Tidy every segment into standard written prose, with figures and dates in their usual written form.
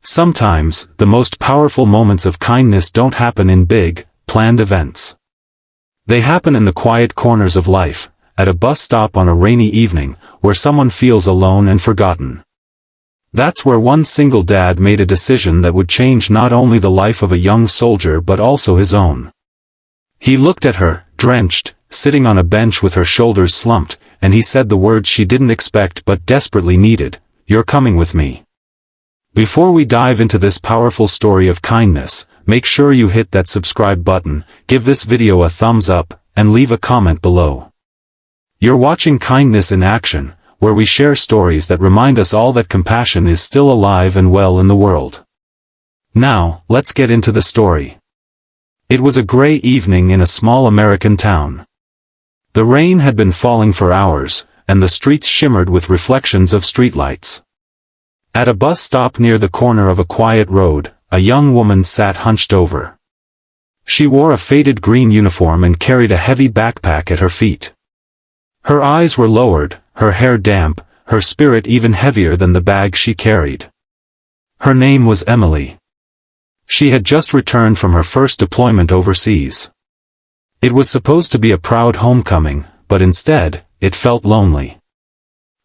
Sometimes, the most powerful moments of kindness don't happen in big, planned events. They happen in the quiet corners of life, at a bus stop on a rainy evening, where someone feels alone and forgotten. That's where one single dad made a decision that would change not only the life of a young soldier but also his own. He looked at her, drenched, sitting on a bench with her shoulders slumped, and he said the words she didn't expect but desperately needed, "You're coming with me." Before we dive into this powerful story of kindness, make sure you hit that subscribe button, give this video a thumbs up, and leave a comment below. You're watching Kindness in Action, where we share stories that remind us all that compassion is still alive and well in the world. Now, let's get into the story. It was a gray evening in a small American town. The rain had been falling for hours, and the streets shimmered with reflections of streetlights. At a bus stop near the corner of a quiet road, a young woman sat hunched over. She wore a faded green uniform and carried a heavy backpack at her feet. Her eyes were lowered, her hair damp, her spirit even heavier than the bag she carried. Her name was Emily. She had just returned from her first deployment overseas. It was supposed to be a proud homecoming, but instead, it felt lonely.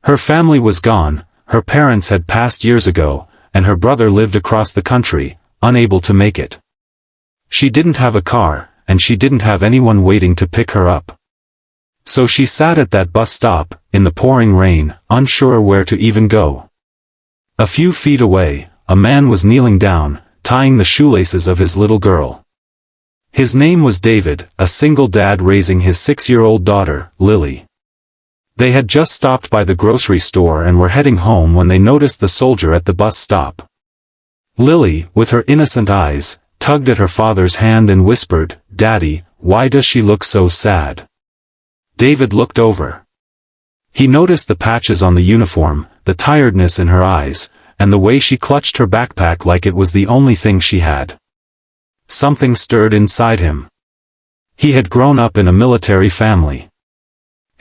Her family was gone, her parents had passed years ago, and her brother lived across the country, unable to make it. She didn't have a car, and she didn't have anyone waiting to pick her up. So she sat at that bus stop, in the pouring rain, unsure where to even go. A few feet away, a man was kneeling down, tying the shoelaces of his little girl. His name was David, a single dad raising his 6-year-old daughter, Lily. They had just stopped by the grocery store and were heading home when they noticed the soldier at the bus stop. Lily, with her innocent eyes, tugged at her father's hand and whispered, "Daddy, why does she look so sad?" David looked over. He noticed the patches on the uniform, the tiredness in her eyes, and the way she clutched her backpack like it was the only thing she had. Something stirred inside him. He had grown up in a military family.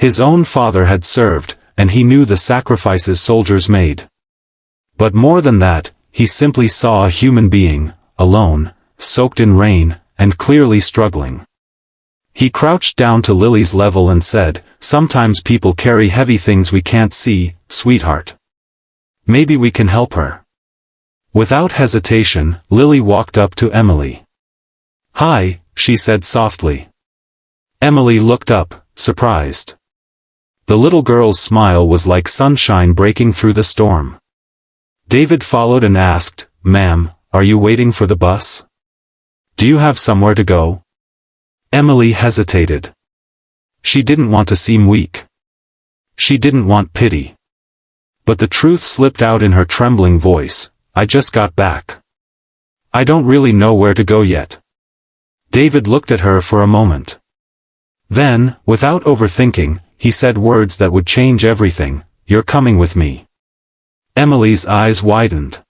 His own father had served, and he knew the sacrifices soldiers made. But more than that, he simply saw a human being, alone, soaked in rain, and clearly struggling. He crouched down to Lily's level and said, "Sometimes people carry heavy things we can't see, sweetheart. Maybe we can help her." Without hesitation, Lily walked up to Emily. "Hi," she said softly. Emily looked up, surprised. The little girl's smile was like sunshine breaking through the storm. David followed and asked, "Ma'am, are you waiting for the bus? Do you have somewhere to go?" Emily hesitated. She didn't want to seem weak. She didn't want pity. But the truth slipped out in her trembling voice, "I just got back. I don't really know where to go yet." David looked at her for a moment. Then, without overthinking, he said words that would change everything, "You're coming with me." Emily's eyes widened.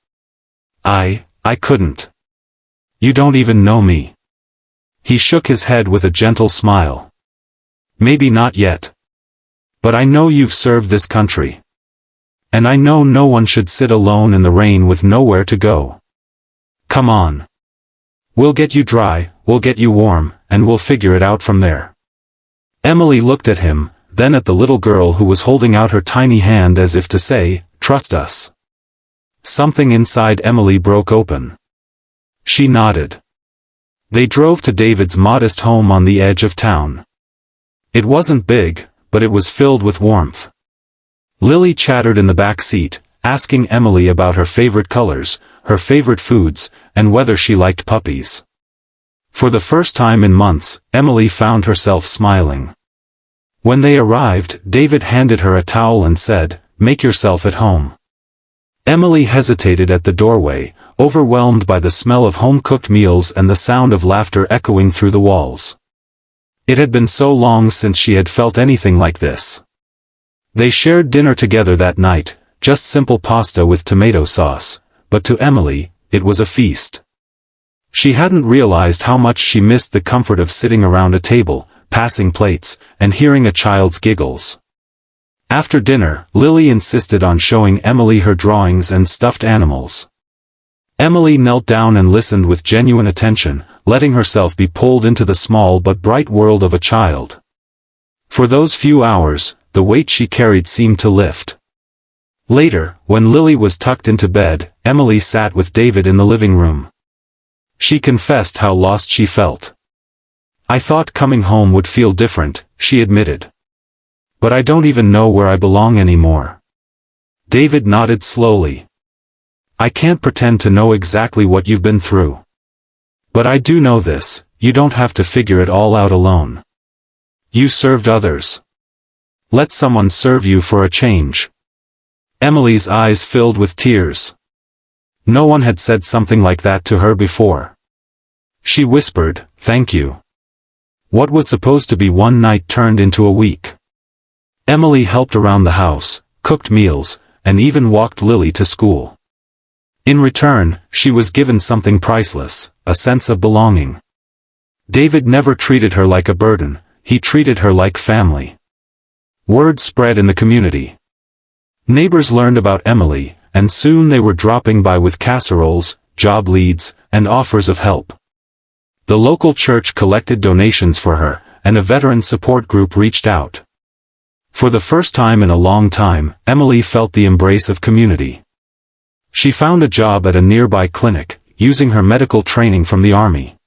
I couldn't. You don't even know me." He shook his head with a gentle smile. "Maybe not yet. But I know you've served this country. And I know no one should sit alone in the rain with nowhere to go. Come on. We'll get you dry, we'll get you warm, and we'll figure it out from there." Emily looked at him, then at the little girl who was holding out her tiny hand as if to say, "Trust us." Something inside Emily broke open. She nodded. They drove to David's modest home on the edge of town. It wasn't big, but it was filled with warmth. Lily chattered in the back seat, asking Emily about her favorite colors, her favorite foods, and whether she liked puppies. For the first time in months, Emily found herself smiling. When they arrived, David handed her a towel and said, "Make yourself at home." Emily hesitated at the doorway, overwhelmed by the smell of home-cooked meals and the sound of laughter echoing through the walls. It had been so long since she had felt anything like this. They shared dinner together that night, just simple pasta with tomato sauce, but to Emily, it was a feast. She hadn't realized how much she missed the comfort of sitting around a table, passing plates, and hearing a child's giggles. After dinner, Lily insisted on showing Emily her drawings and stuffed animals. Emily knelt down and listened with genuine attention, letting herself be pulled into the small but bright world of a child. For those few hours, the weight she carried seemed to lift. Later, when Lily was tucked into bed, Emily sat with David in the living room. She confessed how lost she felt. "I thought coming home would feel different," she admitted. "But I don't even know where I belong anymore." David nodded slowly. "I can't pretend to know exactly what you've been through. But I do know this: you don't have to figure it all out alone. You served others. Let someone serve you for a change." Emily's eyes filled with tears. No one had said something like that to her before. She whispered, "Thank you." What was supposed to be one night turned into a week. Emily helped around the house, cooked meals, and even walked Lily to school. In return, she was given something priceless: a sense of belonging. David never treated her like a burden, he treated her like family. Word spread in the community. Neighbors learned about Emily, and soon they were dropping by with casseroles, job leads, and offers of help. The local church collected donations for her, and a veteran support group reached out. For the first time in a long time, Emily felt the embrace of community. She found a job at a nearby clinic, using her medical training from the army.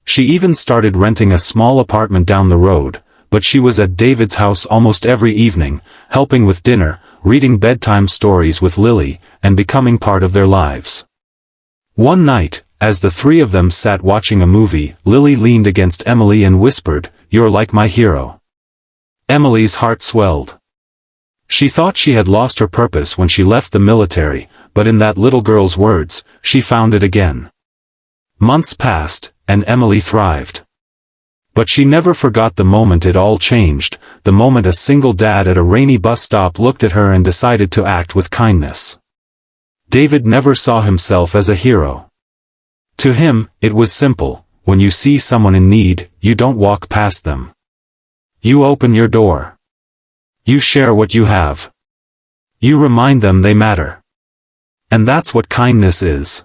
She even started renting a small apartment down the road, but she was at David's house almost every evening, helping with dinner, reading bedtime stories with Lily, and becoming part of their lives. One night, as the three of them sat watching a movie, Lily leaned against Emily and whispered, "You're like my hero." Emily's heart swelled. She thought she had lost her purpose when she left the military, but in that little girl's words, she found it again. Months passed, and Emily thrived. But she never forgot the moment it all changed, the moment a single dad at a rainy bus stop looked at her and decided to act with kindness. David never saw himself as a hero. To him, it was simple: when you see someone in need, you don't walk past them. You open your door. You share what you have. You remind them they matter. And that's what kindness is.